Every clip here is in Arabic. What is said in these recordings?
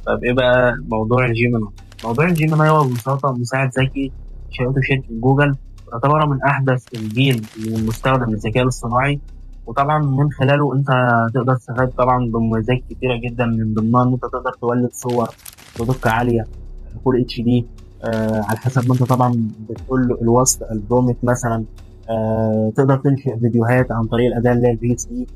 طب ايه بقى موضوع الجيميناي؟ موضوع الجيميناي هو ببساطة مساعد ذكي شركته شركة جوجل، تعتبر من أحدث الجيل من مستخدم الذكاء الاصطناعي. وطبعا من خلاله أنت تقدر تستفاد طبعا بمميزات كتيرة جدا، من ضمنها إن أنت تقدر تولد صور بدقة عالية فول اتش دي، على حسب ما أنت طبعا بتقول له الوصف البرومت مثلا. تقدر تنشئ فيديوهات عن طريق الأداة اللي هي الفي اس دي،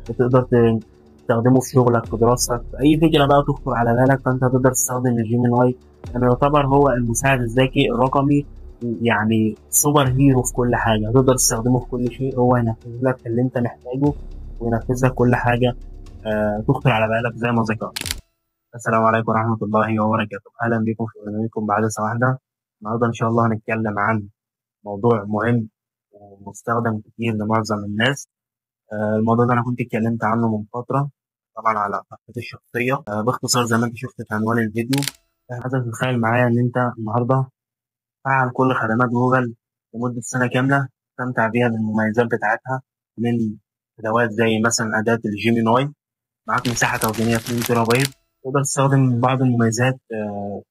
وتقدر تستخدمه في شغلك في دراستك في اي فكره بقى تخطر على بالك، فانت تقدر تستخدم الجيميناي. يعني يعتبر هو المساعد الذكي الرقمي، يعني سوبر هيرو في كل حاجه، تقدر تستخدمه في كل شيء، هو ينفذ لك اللي انت محتاجه وينفذ لك كل حاجه تخطر على بالك زي ما ذكرت. السلام عليكم ورحمه الله وبركاته، اهلا بكم في برنامجكم بعدسه واحده. النهارده ان شاء الله هنتكلم عن موضوع مهم ومستخدم كتير لمعظم الناس. الموضوع ده انا كنت اتكلمت عنه من فتره، طبعا على صفحتي الشخصيه. باختصار زي ما انت شفت في عنوان الفيديو، عايزك تتخيل معايا ان انت النهارده فعل كل خدمات جوجل لمده سنه كامله، تستمتع بيها بالمميزات بتاعتها، من ادوات زي مثلا اداه الجيميناي. معاك مساحه تخزينيه 2 تيرا بايت، تقدر تستخدم بعض المميزات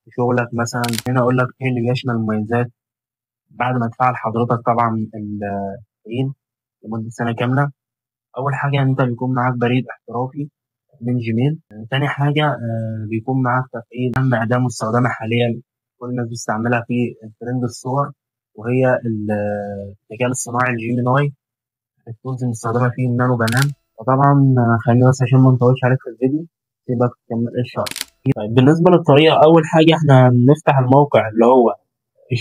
في شغلك. مثلا هنا اقول لك ايه اللي بيشمل المميزات بعد ما تفعل حضرتك طبعا التعيين لمده سنه كامله. اول حاجه انت بيكون معاك بريد احترافي من جيميل. تاني حاجه بيكون معاك تفعيل اهم اداه مستخدمه حاليا كل الناس بتستعملها في ترند الصور، وهي الذكاء الاصطناعي الجيميناي. التولز المستخدمه فيه النانو بنان. وطبعا خليني بس عشان ما نطولش عليك في الفيديو، سيبك تكمل الشرح. طيب بالنسبه للطريقه، اول حاجه احنا هنفتح الموقع اللي هو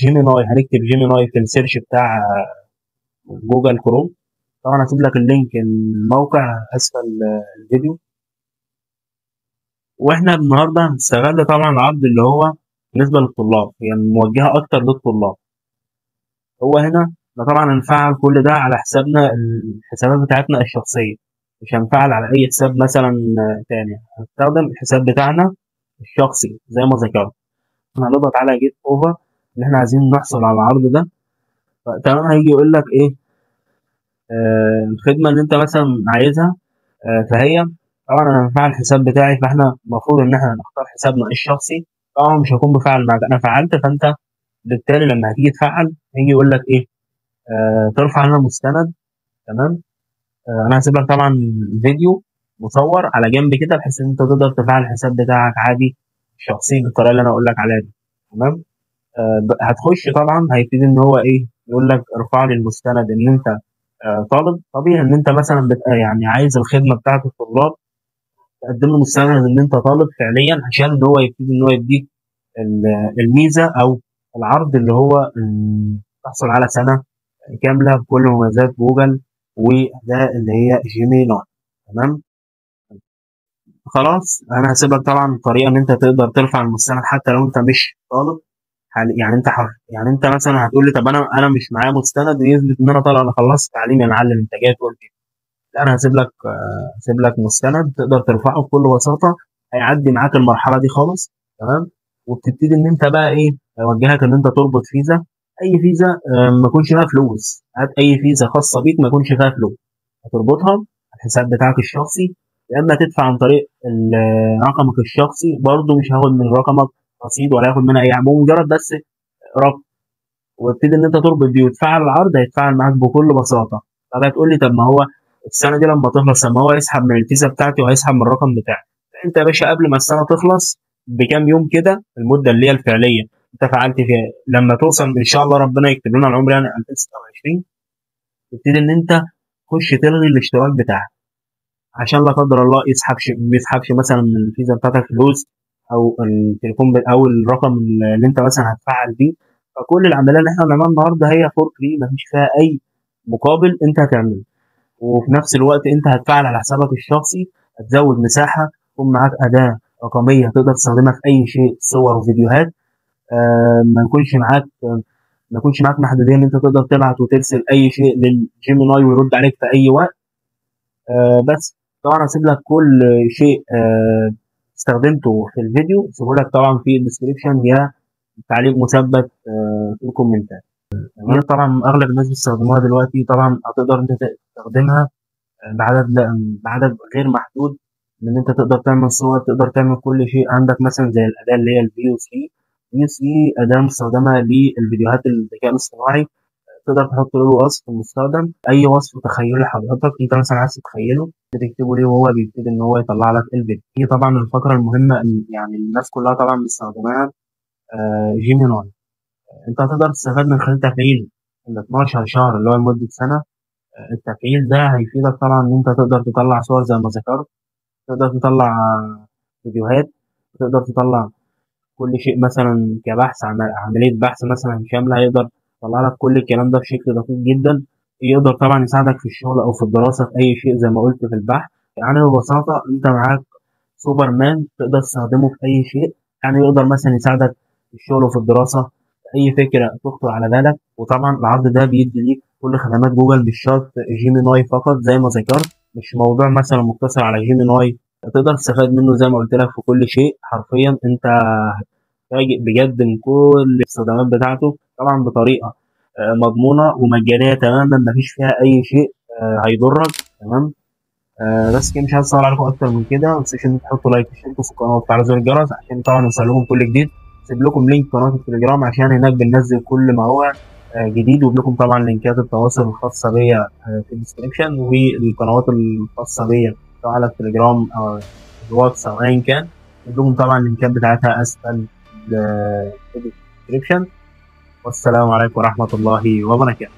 جيميناي، هنكتب جيميناي في السيرش بتاع جوجل كروم. طبعا هسيب لك اللينك الموقع اسفل الفيديو. واحنا النهارده هنستغل طبعا العرض اللي هو بالنسبه للطلاب، هي يعني موجهه اكتر للطلاب. هو هنا احنا طبعا هنفعل كل ده على حسابنا، الحسابات بتاعتنا الشخصيه، مش هنفعل على اي حساب مثلا تاني. هنستخدم الحساب بتاعنا الشخصي زي ما ذكرت. هنضغط على جيت اوفر اللي احنا عايزين نحصل على العرض ده. تمام، هيجي يقول لك ايه الخدمه اللي انت مثلا عايزها. فهي طبعا انا هنفعل الحساب بتاعي، فاحنا المفروض ان احنا نختار حسابنا الشخصي. طبعا مش هكون بفعل معاك، انا فعلت، فانت بالتالي لما هتيجي تفعل هيجي يقول لك ايه ترفع لنا مستند. تمام. انا هسيب لك طبعا فيديو مصور على جنب كده، بحيث ان انت تقدر تفعل الحساب بتاعك عادي شخصي بالطريقه اللي انا اقول لك عليها دي. تمام. هتخش طبعا هيبتدي ان هو ايه يقول لك ارفع لي المستند ان انت طالب. طبيعي ان انت مثلا يعني عايز الخدمه بتاعت الطلاب تقدم له مستند ان انت طالب فعليا، عشان هو يبتدي ان هو يديك الميزه او العرض اللي هو تحصل على سنه كامله بكل مميزات جوجل واداه اللي هي جيميناي. تمام. خلاص انا هسيب لك طبعا طريقه ان انت تقدر ترفع المستند حتى لو انت مش طالب. يعني انت حر، يعني انت مثلا هتقول لي طب انا مش معايا مستند يثبت ان انا طالب، انا خلصت تعليم يا معلم، انت جاي تقول لي لا. انا هسيب لك مستند تقدر ترفعه بكل بساطه، هيعدي معاك المرحله دي خالص. تمام. وبتبتدي ان انت بقى ايه، اوجهك ان انت تربط فيزا، اي فيزا ما يكونش فيها فلوس. هات اي فيزا خاصه بيك ما يكونش فيها فلوس، هتربطها على الحساب بتاعك الشخصي. يا اما تدفع عن طريق رقمك الشخصي، برضه مش هاخد من رقمك رصيد ولا هاخد منها اي حاجه، مجرد بس ربط. وابتدي ان انت تربط دي وتفعل العرض، هيتفعل معاك بكل بساطه. طب هتقول لي طب ما هو السنه دي لما تخلص، ما هو هيسحب من الفيزا بتاعتي وهيسحب من الرقم بتاعي. انت يا باشا قبل ما السنه تخلص بكام يوم كده، المده اللي هي الفعليه انت فعلت فيها، لما توصل ان شاء الله ربنا يكتب لنا العمر يعني 2026، تبتدي ان انت تخش تلغي الاشتراك بتاعك، عشان لا قدر الله ما يسحبش مثلا من الفيزا بتاعتك فلوس، او التليفون او الرقم اللي انت مثلا هتفعل بيه. فكل العمليه اللي احنا بنعملها النهارده هي فور فري، مفيش فيها اي مقابل انت هتعمله. وفي نفس الوقت انت هتفعل على حسابك الشخصي، هتزود مساحه، يكون معاك اداه رقميه تقدر تستخدمها في اي شيء، صور وفيديوهات. ما يكونش معاك محدوديه ان انت تقدر تبعت وترسل اي شيء للجيميناي ويرد عليك في اي وقت. بس طبعا هسيب لك كل شيء استخدمته في الفيديو، سيبه لك طبعا في الديسكريبشن يا تعليق مثبت في الكومنتات. هي طبعا اغلب الناس بيستخدموها دلوقتي، طبعا هتقدر انت تستخدمها بعدد غير محدود لان انت تقدر تعمل صور، تقدر تعمل كل شيء. عندك مثلا زي الاداه اللي هي الفي او سي. في او سي اداه مستخدمه للفيديوهات الذكاء الاصطناعي. تقدر تحط له وصف المستخدم، اي وصف تخيلي حضرتك انت مثلا عايز تتخيله بتكتبه ليه، وهو بيبتدي ان هو يطلع لك الفيديو. هي طبعا الفقره المهمه يعني الناس كلها طبعا مستخدماها، جيميناي. انت هتقدر تستفاد من خلال تفعيل ال 12 شهر اللي هو لمده سنه. التفعيل ده هيفيدك طبعا ان انت تقدر تطلع صور زي ما ذكرت، تقدر تطلع فيديوهات، تقدر تطلع كل شيء مثلا كبحث، عملية بحث مثلا كاملة، هيقدر يطلع لك كل الكلام ده بشكل دقيق جدا. يقدر طبعا يساعدك في الشغل أو في الدراسة في أي شيء زي ما قلت في البحث. يعني ببساطة أنت معاك سوبرمان تقدر تستخدمه في أي شيء. يعني يقدر مثلا يساعدك في الشغل وفي الدراسة في أي فكرة تخطر على بالك. وطبعا العرض ده بيدي ليك كل خدمات جوجل، مش شرط جيميناي فقط زي ما ذكرت، مش موضوع مثلا مقتصر على جيميناي. تقدر تستفاد منه زي ما قلت لك في كل شيء حرفيا. انت هتفاجئ بجد من كل الاستخدامات بتاعته، طبعا بطريقه مضمونه ومجانيه تماما، مفيش فيها اي شيء هيضرك. تمام. بس كده، مش عايز اطول عليكم اكتر من كده. ما تنسوش ان انتوا تحطوا لايك وتشتركوا في القناه وتفعلوا زر الجرس عشان طبعا يوصل لكم كل جديد. سيب لكم لينك قناه التليجرام عشان هناك بننزل كل ما هو جديد، وبلكم طبعا لينكات التواصل الخاصه بيا في الديسكربشن، والقنوات الخاصه بيا سواء على التليجرام او الواتس او ايا كان. بلكم طبعا اللينكات بتاعتها اسفل في الديسكربشن. والسلام عليكم ورحمه الله وبركاته.